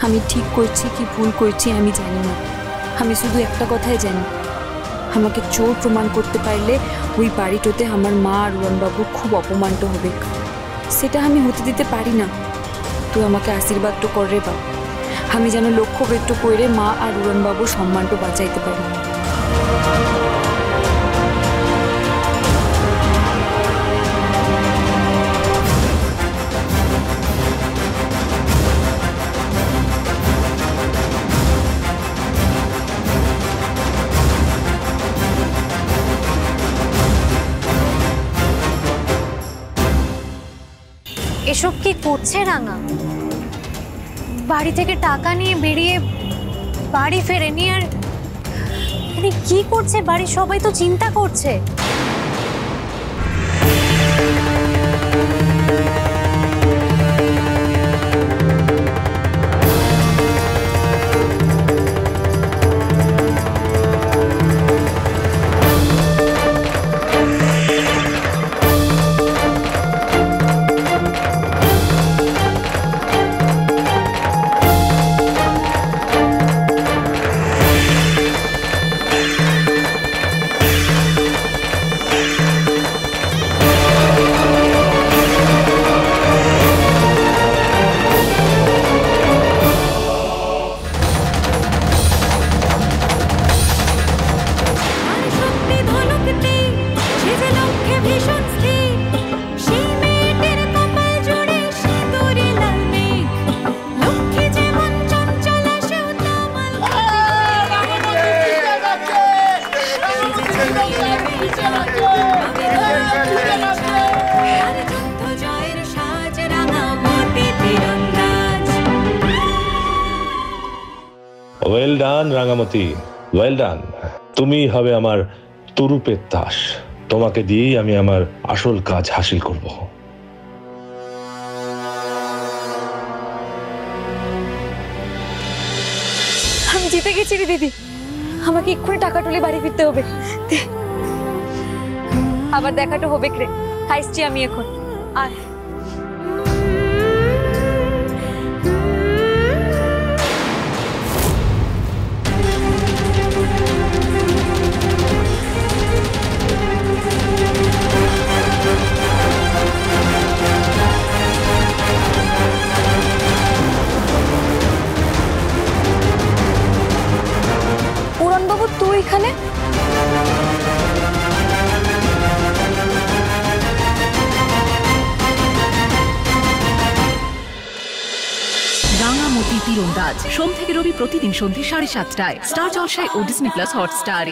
আমি ঠিক করছি কি ভুল করছি আমি জানি না। আমি শুধু একটা কথাই জানি, আমাকে চোর প্রমাণ করতে পারলে ওই বাড়িটাতে আমার মা আর রুয়ানবাবুর খুব অপমানটা হবে। সেটা আমি হতে দিতে পারি না। তুই আমাকে আশীর্বাদ তো কর রে বাপ, আমি যেন লক্ষ্য ব্যক্ত করে মা আর রুয়ানবাবুর সম্মানটা বাঁচাইতে পারি। এসব কি করছে রাঙা? বাড়ি থেকে টাকা নিয়ে বেরিয়ে বাড়ি ফেরেনি, আর কি করছে? বাড়ির সবাই তো চিন্তা করছে। Well done Rangamati, well done. তুমি হবে আমার তুরুপের তাস। তোমাকে দিয়েই আমি আমার আসল কাজ হাসিল করব। আমি জিতে গেছি রে দিদি, আমাকে এক্ষুনি টাকা তুলে বাড়ি ফিরতে হবে। আবার দেখাটা হবে রে, আসছি আমি এখন। আয় পুরনবাবু, তুই এখানে? রাঙামতি তীরন্দাজ সোম থেকে রবি প্রতিদিন সন্ধ্যে 7:30টায় স্টার জলসায় ও ডিজনি প্লাস হটস্টারে।